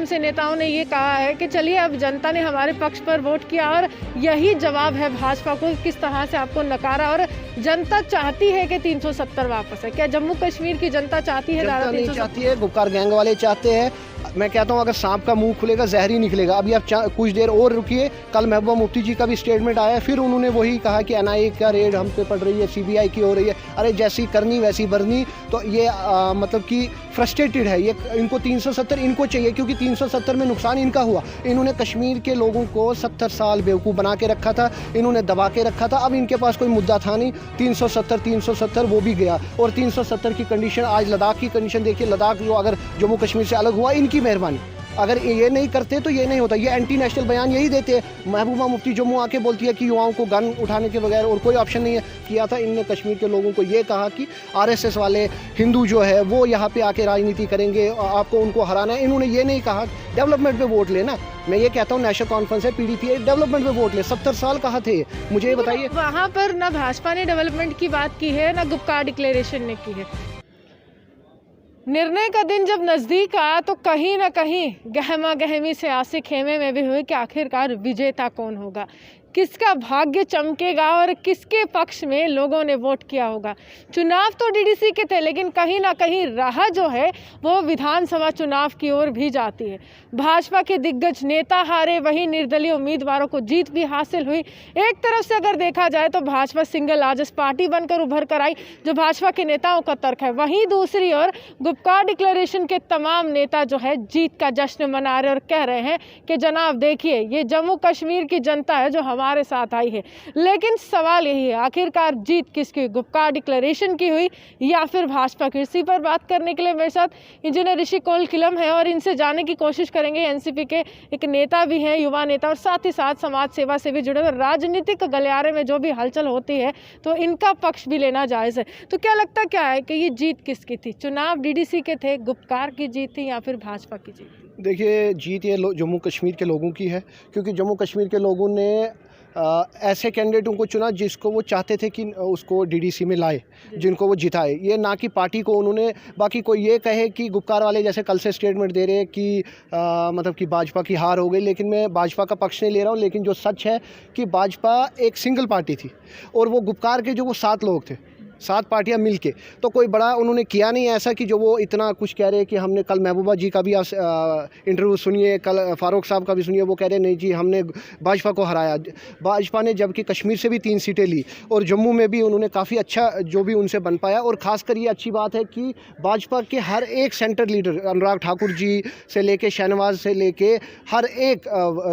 माध्यम से नेताओं ने ये कहा है कि चलिए अब जनता ने हमारे पक्ष पर वोट किया और यही जवाब है भाजपा को, किस तरह से आपको नकारा। और जनता चाहती है कि 370 वापस है। क्या जम्मू कश्मीर की जनता चाहती है? जनता नहीं चाहती है, गुपकार गैंग वाले चाहते हैं। मैं कहता हूं अगर सांप का मुंह खुलेगा जहर ही निकलेगा। अभी आप कुछ देर और रुकिए, कल महबूबा मुफ्ती जी का भी स्टेटमेंट आया, फिर उन्होंने वही कहा कि एनआईए का रेड हम पे पड़ रही है, सीबीआई की हो रही है। अरे जैसी करनी वैसी भरनी। तो ये मतलब कि फ्रस्ट्रेटेड है ये। इनको 370 इनको चाहिए, क्योंकि 370 में नुकसान इनका हुआ। इन्होंने कश्मीर के लोगों को 70 साल बेवकूफ़ बना के रखा था, इन्होंने दबा के रखा था। अब इनके पास कोई मुद्दा था नहीं। 370 वो भी गया। और 370 की कंडीशन, आज लद्दाख की कंडीशन देखिए। लद्दाख जो अगर जम्मू कश्मीर से अलग हुआ, इनकी मेहरबानी। अगर ये नहीं करते तो ये नहीं होता। ये एंटी नेशनल बयान यही देते हैं। महबूबा मुफ्ती जम्मू आके बोलती है कि युवाओं को गन उठाने के बगैर और कोई ऑप्शन नहीं है। किया था इनने कश्मीर के लोगों को ये कहा कि आरएसएस वाले हिंदू जो है वो यहाँ पे आके राजनीति करेंगे, आपको उनको हराना है। इन्होंने ये नहीं कहा डेवलपमेंट पे वोट लेना। मैं ये कहता हूँ नेशनल कॉन्फ्रेंस है, पीडीपी है, डेवलपमेंट पे वोट ले। 70 साल कहाँ थे मुझे ये बताइए। वहाँ पर ना भाजपा ने डेवलपमेंट की बात की है, ना गुपकार डिक्लेरेशन ने की है। निर्णय का दिन जब नज़दीक आया तो कहीं ना कहीं गहमा गहमी सियासी खेमे में भी हुई कि आखिरकार विजेता कौन होगा, किसका भाग्य चमकेगा और किसके पक्ष में लोगों ने वोट किया होगा। चुनाव तो डीडीसी के थे, लेकिन कहीं ना कहीं राह जो है वो विधानसभा चुनाव की ओर भी जाती है। भाजपा के दिग्गज नेता हारे, वहीं निर्दलीय उम्मीदवारों को जीत भी हासिल हुई। एक तरफ से अगर देखा जाए तो भाजपा सिंगल लार्जेस्ट पार्टी बनकर उभर कर आई, जो भाजपा के नेताओं का तर्क है। वहीं दूसरी ओर गुपकार डिक्लेरेशन के तमाम नेता जो है जीत का जश्न मना रहे और कह रहे हैं कि जनाब देखिए, ये जम्मू कश्मीर की जनता है जो हमारे साथ आई है। लेकिन सवाल यही है, आखिरकार जीत किसकी, गुपकार डिक्लेरेशन की हुई या फिर भाजपा की? इसी पर बात करने के लिए मेरे साथ इंजीनियर ऋषि कौल किलम है और इनसे जानने की कोशिश करेंगे। एनसीपी के एक नेता भी हैं, युवा नेता, और साथ ही साथ समाज सेवा से भी जुड़े हुए। राजनीतिक गलियारे में जो भी हलचल होती है तो इनका पक्ष भी लेना जायज़ है। तो क्या लगता क्या है कि ये जीत किसकी थी? चुनाव डीडीसी के थे, गुपकार की जीत थी या फिर भाजपा की जीत थी? देखिए, जीत ये जम्मू कश्मीर के लोगों की है, क्योंकि जम्मू कश्मीर के लोगों ने ऐसे कैंडिडेटों को चुना जिसको वो चाहते थे कि उसको डीडीसी में लाए, जिनको वो जिताए। ये ना कि पार्टी को उन्होंने, बाकी कोई ये कहे कि गुपकार वाले जैसे कल से स्टेटमेंट दे रहे हैं कि मतलब कि भाजपा की हार हो गई, लेकिन मैं भाजपा का पक्ष नहीं ले रहा हूँ। लेकिन जो सच है कि भाजपा एक सिंगल पार्टी थी और वो गुपकार के जो वो 7 लोग थे, 7 पार्टियां मिलके, तो कोई बड़ा उन्होंने किया नहीं ऐसा कि जो वो इतना कुछ कह रहे हैं कि हमने, कल महबूबा जी का भी इंटरव्यू सुनिए, कल फारूक साहब का भी सुनिए, वो कह रहे नहीं जी हमने भाजपा को हराया। भाजपा ने जबकि कश्मीर से भी 3 सीटें ली और जम्मू में भी उन्होंने काफ़ी अच्छा जो भी उनसे बन पाया। और ख़ासकर ये अच्छी बात है कि भाजपा के हर एक सेंटर लीडर, अनुराग ठाकुर जी से लेके शहनवाज से लेके हर एक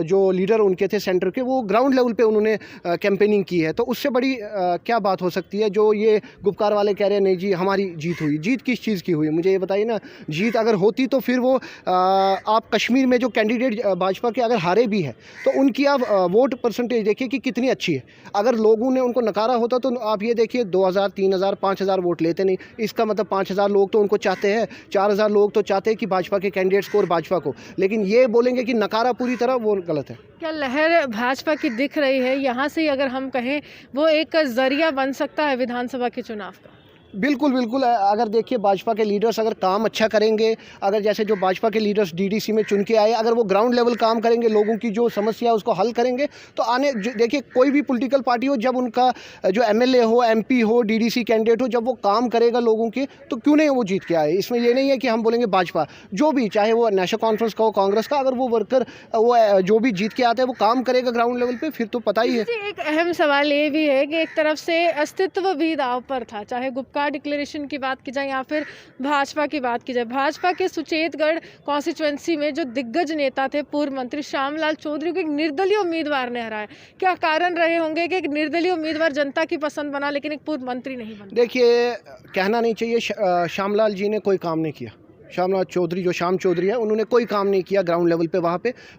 जो लीडर उनके थे सेंटर के, वो ग्राउंड लेवल पर उन्होंने कैंपेनिंग की है। तो उससे बड़ी क्या बात हो सकती है? जो ये गुपकार वाले कह रहे हैं नहीं जी हमारी जीत हुई। जीत किस चीज़ की हुई मुझे ये बताइए ना। जीत अगर होती तो फिर वो आप कश्मीर में जो कैंडिडेट भाजपा के अगर हारे भी है तो उनकी आप वोट परसेंटेज देखिए कि कितनी अच्छी है। अगर लोगों ने उनको नकारा होता तो आप ये देखिए 2000, 3000, 5000 वोट लेते नहीं। इसका मतलब 5000 लोग तो उनको चाहते हैं, 4000 लोग तो चाहते हैं कि भाजपा के कैंडिडेट्स को और भाजपा को, लेकिन ये बोलेंगे कि नकारा पूरी तरह, वो गलत है। क्या लहर भाजपा की दिख रही है यहाँ से, अगर हम कहें वो एक जरिया बन सकता है विधानसभा के चुनाव का? बिल्कुल बिल्कुल। अगर देखिए भाजपा के लीडर्स अगर काम अच्छा करेंगे, अगर जैसे जो भाजपा के लीडर्स डीडीसी में चुन के आए, अगर वो ग्राउंड लेवल काम करेंगे, लोगों की जो समस्या है उसको हल करेंगे, तो आने देखिए कोई भी पॉलिटिकल पार्टी हो, जब उनका जो एमएलए हो, एमपी हो, डीडीसी कैंडिडेट हो, जब वो काम करेगा लोगों के, तो क्यों नहीं वो जीत के आए। इसमें ये नहीं है कि हम बोलेंगे भाजपा, जो भी, चाहे वो नेशनल कॉन्फ्रेंस का हो, कांग्रेस का, अगर वो वर्कर वो जो भी जीत के आता है वो काम करेगा ग्राउंड लेवल पर, फिर तो पता ही है। एक अहम सवाल ये भी है कि एक तरफ से अस्तित्व भी दांव पर था, चाहे गुपकार डिक्लेरेशन की बात की जाए या फिर भाजपा की बात की जाए। भाजपा के सुचेतगढ़ कॉन्स्टिट्यूएंसी में जो दिग्गज नेता थे, पूर्व मंत्री श्यामलाल चौधरी को एक निर्दलीय उम्मीदवार ने हराया। क्या कारण रहे होंगे कि एक निर्दलीय उम्मीदवार जनता की पसंद बना लेकिन एक पूर्व मंत्री नहीं बना? देखिए, कहना नहीं चाहिए, श्यामलाल जी ने कोई काम नहीं किया। श्यामलाल चौधरी, जो श्याम चौधरी है, उन्होंने कोई काम नहीं किया ग्राउंड लेवल पे।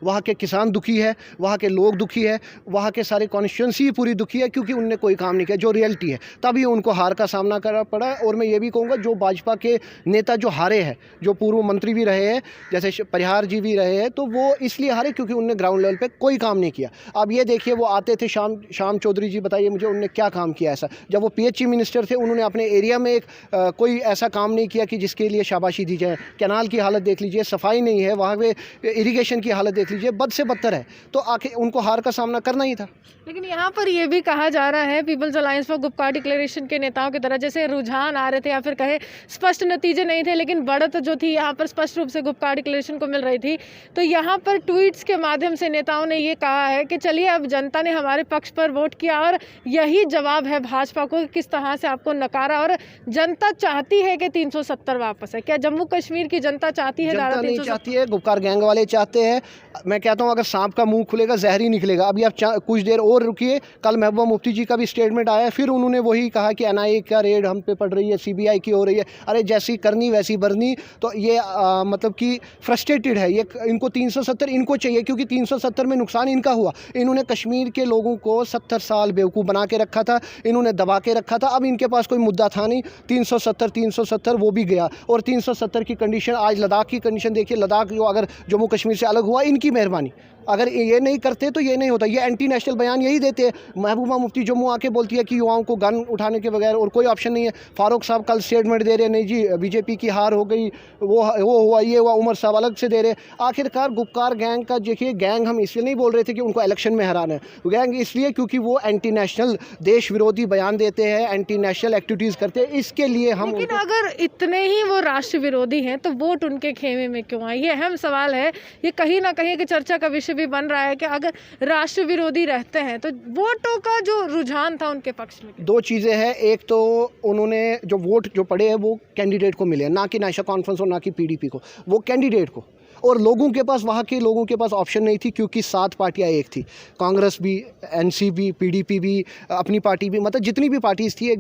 वहाँ के किसान दुखी है, वहाँ के लोग दुखी है, वहाँ के सारे कॉन्स्टिट्यूंसी पूरी दुखी है, क्योंकि उनने कोई काम नहीं किया, जो रियलिटी है। तभी उनको हार का सामना करना पड़ा। और मैं ये भी कहूँगा, जो भाजपा के नेता जो हारे हैं, जो पूर्व मंत्री भी रहे हैं, जैसे परिहार जी भी रहे हैं, तो वो इसलिए हारे क्योंकि उनने ग्राउंड लेवल पर कोई काम नहीं किया। अब ये देखिए, वो आते थे श्याम चौधरी जी, बताइए मुझे उनने क्या काम किया ऐसा? जब वो PHE मिनिस्टर थे, उन्होंने अपने एरिया में कोई ऐसा काम नहीं किया कि जिसके लिए शाबाशी दी जाए। कैनाल की हालत देख लीजिए, सफाई नहीं है वहाँ पे, इरिगेशन की हालत देख लीजिए, बद से बदतर है। तो आखिर उनको हार का सामना करना ही था। लेकिन यहाँ पर ये भी कहा जा रहा है People's Alliance for Gupkar declaration के नेताओं की तरह, जैसे रुझान आ रहे थे या फिर कहे स्पष्ट नतीजे नहीं थे, लेकिन बढ़त जो थी यहाँ पर स्पष्ट रूप से गुपकार डिक्लेरेशन को मिल रही थी। तो यहाँ पर ट्वीट्स के माध्यम से नेताओं ने ये कहा है कि चलिए अब जनता ने हमारे पक्ष पर वोट किया और यही जवाब है भाजपा को किस तरह से आपको नकारा, और जनता चाहती है कि 370 वापस है। क्या जम्मू कश्मीर की जनता चाहती है? जनता नहीं चाहती है, गुपकार गैंग वाले चाहते हैं। मैं कहता हूँ अगर सांप का मुंह खुलेगा जहर ही निकलेगा। अभी आप कुछ देर और रुकिए, कल महबूबा मुफ्ती जी का भी स्टेटमेंट आया, फिर उन्होंने वही कहा कि एनआईए का रेड हम पे पड़ रही है, सीबीआई की हो रही है। अरे जैसी करनी वैसी बरनी। तो ये मतलब कि फ्रस्ट्रेटेड है ये, इनको 370 इनको चाहिए, क्योंकि 370 में नुकसान इनका हुआ। इन्होंने कश्मीर के लोगों को 70 साल बेवकूफ़ बना के रखा था, इन्होंने दबा के रखा था। अब इनके पास कोई मुद्दा था नहीं, 370 वो भी गया। और 370 की कंडीशन, आज लद्दाख की कंडीशन देखिए, लद्दाख जो अगर जम्मू कश्मीर से अलग हुआ, इनकी मेहरबानी। अगर ये नहीं करते तो ये नहीं होता। ये एंटी नेशनल बयान यही देते हैं। महबूबा मुफ्ती जम्मू आके बोलती है कि युवाओं को गन उठाने के बगैर और कोई ऑप्शन नहीं है। फारूक साहब कल स्टेटमेंट दे रहे हैं, नहीं जी बीजेपी की हार हो गई, वो हुआ, ये हुआ। उमर साहब अलग से दे रहे। आखिरकार गुपकार गैंग का देखिए, गैंग हम इसलिए नहीं बोल रहे थे कि उनको इलेक्शन में हराना है, गैंग इसलिए क्योंकि वो एंटी नेशनल देश विरोधी बयान देते हैं, एंटी नेशनल एक्टिविटीज़ करते हैं, इसके लिए हम। लेकिन अगर इतने ही वो राष्ट्र विरोधी हैं तो वोट उनके खेमे में क्यों आए? ये अहम सवाल है। ये कहीं ना कहीं की चर्चा का विषय भी बन रहा है कि अगर राष्ट्र विरोधी रहते हैं तो वोटों का जो रुझान था उनके पक्ष में। दो चीज़ें हैं, एक तो उन्होंने जो वोट जो पड़े हैं वो कैंडिडेट को मिले, ना कि नेशनल कॉन्फ्रेंस और ना कि पीडीपी को, वो कैंडिडेट को। और लोगों के पास, वहाँ के लोगों के पास ऑप्शन नहीं थी, क्योंकि 7 पार्टियाँ एक थी, कांग्रेस भी, एनसीपी, पीडीपी भी, अपनी पार्टी भी, मतलब जितनी भी पार्टीज़ थी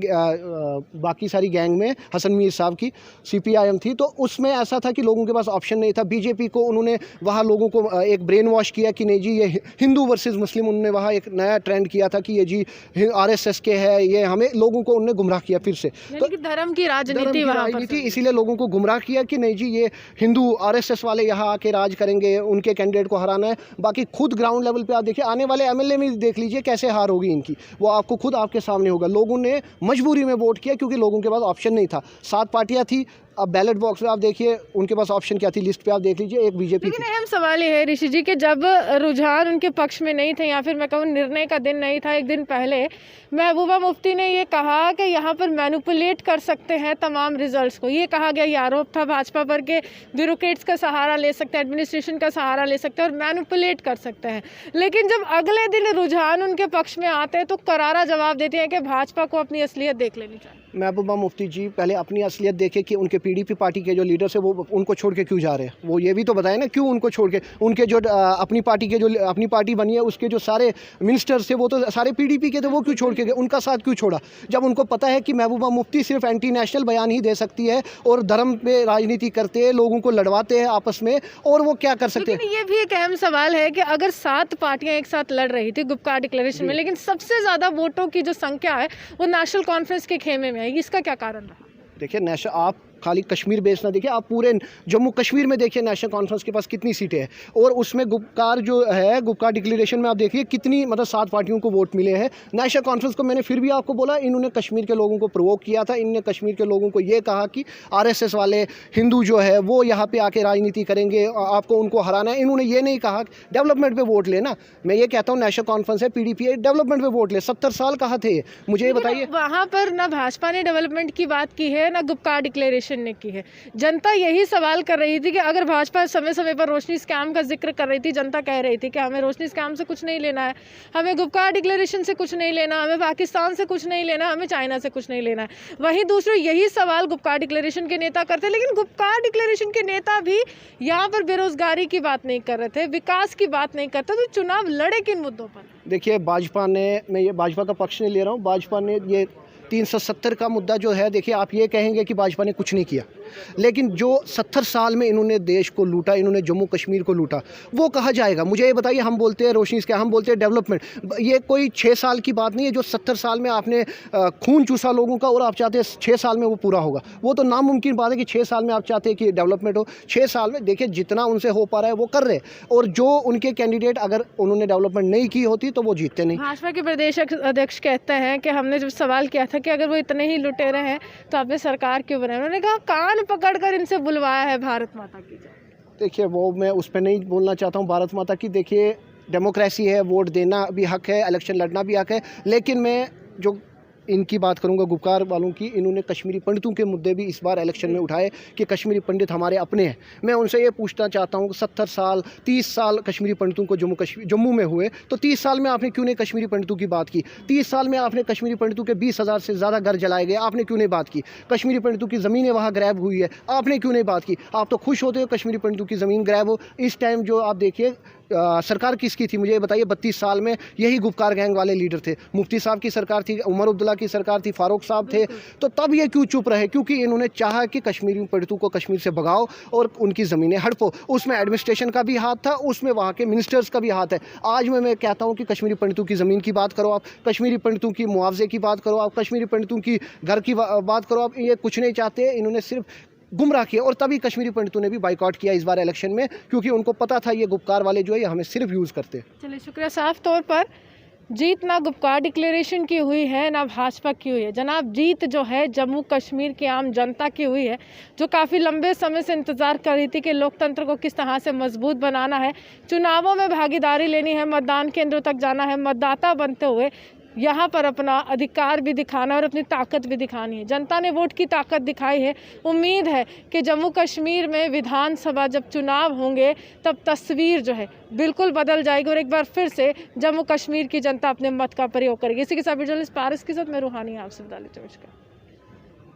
बाकी सारी गैंग में हसन मीर साहब की सीपीआईएम थी। तो उसमें ऐसा था कि लोगों के पास ऑप्शन नहीं था। बीजेपी को उन्होंने वहाँ लोगों को एक ब्रेन वॉश किया कि नहीं जी ये हिंदू वर्सेस मुस्लिम, उन्होंने वहाँ एक नया ट्रेंड किया था कि ये जी आरएसएस के है, ये हमें लोगों को उन्होंने गुमराह किया फिर से। तो धर्म की राजनीति इसीलिए लोगों को गुमराह किया कि नहीं जी ये हिंदू आरएसएस वाले यहाँ आके राज करेंगे, उनके कैंडिडेट को हराना है। बाकी खुद ग्राउंड लेवल पे आप देखिए, आने वाले एमएलए में देख लीजिए कैसे हार होगी इनकी, वो आपको खुद आपके सामने होगा। लोगों ने मजबूरी में वोट किया क्योंकि लोगों के पास ऑप्शन नहीं था। 7 पार्टियां थी। अब बैलेट बॉक्स में आप देखिए उनके पास ऑप्शन क्या थी, लिस्ट पे आप देख लीजिए, एक बीजेपी। लेकिन अहम सवाल ये है ऋषि जी कि जब रुझान उनके पक्ष में नहीं थे, या फिर मैं कहूँ निर्णय का दिन नहीं था, एक दिन पहले महबूबा मुफ्ती ने ये कहा कि यहाँ पर मैनिपुलेट कर सकते हैं तमाम रिजल्ट्स को। ये कहा गया, ये आरोप था भाजपा पर कि ब्यूरोक्रेट्स का सहारा ले सकते हैं, एडमिनिस्ट्रेशन का सहारा ले सकते हैं और मैनिपुलेट कर सकते हैं। लेकिन जब अगले दिन रुझान उनके पक्ष में आते हैं तो करारा जवाब देते हैं कि भाजपा को अपनी असलियत देख लेनी चाहिए। महबूबा मुफ्ती जी पहले अपनी असलियत देखे कि उनके पीडीपी पार्टी के जो लीडर्स है वो उनको छोड़ के क्यों जा रहे हैं। वो ये भी तो बताए ना क्यों उनको छोड़ के। उनके जो अपनी पार्टी के जो अपनी पार्टी बनी है उसके जो सारे मिनिस्टर्स थे वो तो सारे पीडीपी के थे, वो क्यों छोड़ के गए, उनका साथ क्यों छोड़ा? जब उनको पता है कि महबूबा मुफ्ती सिर्फ एंटी नेशनल बयान ही दे सकती है और धर्म पे राजनीति करते हैं, लोगों को लड़वाते हैं आपस में, और वो क्या कर सकते हैं? ये भी एक अहम सवाल है कि अगर 7 पार्टियां एक साथ लड़ रही थी गुपकार डिक्लेरेशन में, लेकिन सबसे ज़्यादा वोटों की जो संख्या है वो नेशनल कॉन्फ्रेंस के खेमे में है, इसका क्या कारण रहा? देखिए नेशनल, आप खाली कश्मीर बेस ना देखिए, आप पूरे जम्मू कश्मीर में देखिए नेशनल कॉन्फ्रेंस के पास कितनी सीटें हैं, और उसमें गुपकार जो है, गुपकार डिक्लेरेशन में आप देखिए कितनी, मतलब 7 पार्टियों को वोट मिले हैं। नेशनल कॉन्फ्रेंस को मैंने फिर भी आपको बोला, इन्होंने कश्मीर के लोगों को प्रोवोक किया था। इन्होंने कश्मीर के लोगों को ये कहा कि आरएसएस वाले हिंदू जो है वो यहाँ पे आके राजनीति करेंगे, आपको उनको हराना है। इन्होंने ये नहीं कहा डेवलपमेंट पे वोट लेना। मैं ये कहता हूँ नेशनल कॉन्फ्रेंस है, पीडीपी है, डेवलपमेंट पे वोट ले। 70 साल कहाँ थे, मुझे ये बताइए। वहाँ पर ना भाजपा ने डेवलपमेंट की बात की है, ना गुपकार डिक्लेरेशन ने की है। जनता यही सवाल कर रही थी कि अगर भाजपा समय समय पर रोशनी स्कैम का जिक्र कर रही थी, जनता कह रही थी कि हमें रोशनी स्कैम से कुछ नहीं लेना है, हमें गुपकार डिक्लेरेशन से कुछ नहीं लेना, हमें पाकिस्तान से कुछ नहीं लेना, हमें चाइना से कुछ नहीं लेना है। वहीं दूसरे यही सवाल गुपकार डिक्लेरेशन के नेता करते, लेकिन गुपकार डिक्लेरेशन के नेता भी यहाँ पर बेरोजगारी की बात नहीं कर रहे थे, विकास की बात नहीं करते। तो चुनाव लड़े किन मुद्दों पर? देखिए भाजपा ने, मैं ये भाजपा का पक्ष नहीं ले रहा हूँ, भाजपा ने ये 370 का मुद्दा जो है, देखिए आप ये कहेंगे कि भाजपा ने कुछ नहीं किया, लेकिन जो 70 साल में इन्होंने देश को लूटा, इन्होंने जम्मू कश्मीर को लूटा, वो कहा जाएगा? मुझे ये बताइए। हम बोलते हैं रोशनी क्या, हम बोलते हैं डेवलपमेंट, ये कोई 6 साल की बात नहीं है। जो 70 साल में आपने खून चूसा लोगों का, और आप चाहते हैं 6 साल में वो पूरा होगा, वो तो नामुमकिन बात है कि 6 साल में आप चाहते हैं कि डेवलपमेंट हो। 6 साल में देखिए जितना उनसे हो पा रहा है वो कर रहे हैं, और जो उनके कैंडिडेट अगर उन्होंने डेवलपमेंट नहीं की होती तो वो जीतते नहीं। भाजपा के प्रदेश अध्यक्ष कहते हैं कि हमने जब सवाल किया था कि अगर वो इतने ही लुटेरे हैं तो आपने सरकार क्यों बनाई, उन्होंने कहा कान कौन पकड़कर इनसे बुलवाया है भारत माता की जय? देखिए वो मैं उस पर नहीं बोलना चाहता हूँ भारत माता की। देखिए डेमोक्रेसी है, वोट देना भी हक है, इलेक्शन लड़ना भी हक है, लेकिन मैं जो इनकी बात करूंगा गुपकार वालों की, इन्होंने कश्मीरी पंडितों के मुद्दे भी इस बार इलेक्शन में उठाए कि कश्मीरी पंडित हमारे अपने हैं। मैं उनसे ये पूछना चाहता हूँ 70 साल 30 साल कश्मीरी पंडितों को जम्मू में हुए, तो 30 साल में आपने क्यों नहीं कश्मीरी पंडितों की बात की? 30 साल में आपने कश्मीरी पंडितों के 20,000 से ज़्यादा घर जलाए गए, आपने क्यों नहीं बात की? कश्मीरी पंडितों की ज़मीनें वहाँ ग्रैब हुई है, आपने क्यों नहीं बात की? आप तो खुश होते हो कश्मीरी पंडितों की ज़मीन ग्रैब हो। इस टाइम जो आप देखिए सरकार किसकी थी मुझे बताइए? 32 साल में यही गुपकार गैंग वाले लीडर थे। मुफ्ती साहब की सरकार थी, उमर अब्दुल्ला की सरकार थी, फारूक साहब थे। तो तब ये क्यों चुप रहे? क्योंकि इन्होंने चाहा कि कश्मीरी पंडितों को कश्मीर से भगाओ और उनकी ज़मीनें हड़पो। उसमें एडमिनिस्ट्रेशन का भी हाथ था, उसमें वहाँ के मिनिस्टर्स का भी हाथ है। आज मैं कहता हूँ कि कश्मीरी पंडितों की ज़मीन की बात करो आप, कश्मीरी पंडितों की मुआवजे की बात करो आप, कश्मीरी पंडितों की घर की बात करो आप। ये कुछ नहीं चाहते, इन्होंने सिर्फ गुमराह किया। और तभी कश्मीरी पंडितों ने भी बाइकआउट किया इस बार इलेक्शन में, क्योंकि उनको पता था ये गुपकार वाले जो है ये हमें सिर्फ यूज़ करते हैं। चलिए शुक्रिया। साफ तौर पर जीत ना गुपकार डिक्लेरेशन की हुई है ना भाजपा की हुई है जनाब। जीत जो है जम्मू कश्मीर की आम जनता की हुई है, जो काफ़ी लंबे समय से इंतज़ार कर रही थी कि लोकतंत्र को किस तरह से मजबूत बनाना है, चुनावों में भागीदारी लेनी है, मतदान केंद्रों तक जाना है, मतदाता बनते हुए यहाँ पर अपना अधिकार भी दिखाना और अपनी ताकत भी दिखानी है। जनता ने वोट की ताकत दिखाई है। उम्मीद है कि जम्मू कश्मीर में विधानसभा जब चुनाव होंगे तब तस्वीर जो है बिल्कुल बदल जाएगी और एक बार फिर से जम्मू कश्मीर की जनता अपने मत का प्रयोग करेगी। इसी के साथ जर्नलिस्ट पारस के साथ मैं रूहानी आपसे विदा लेती हूं।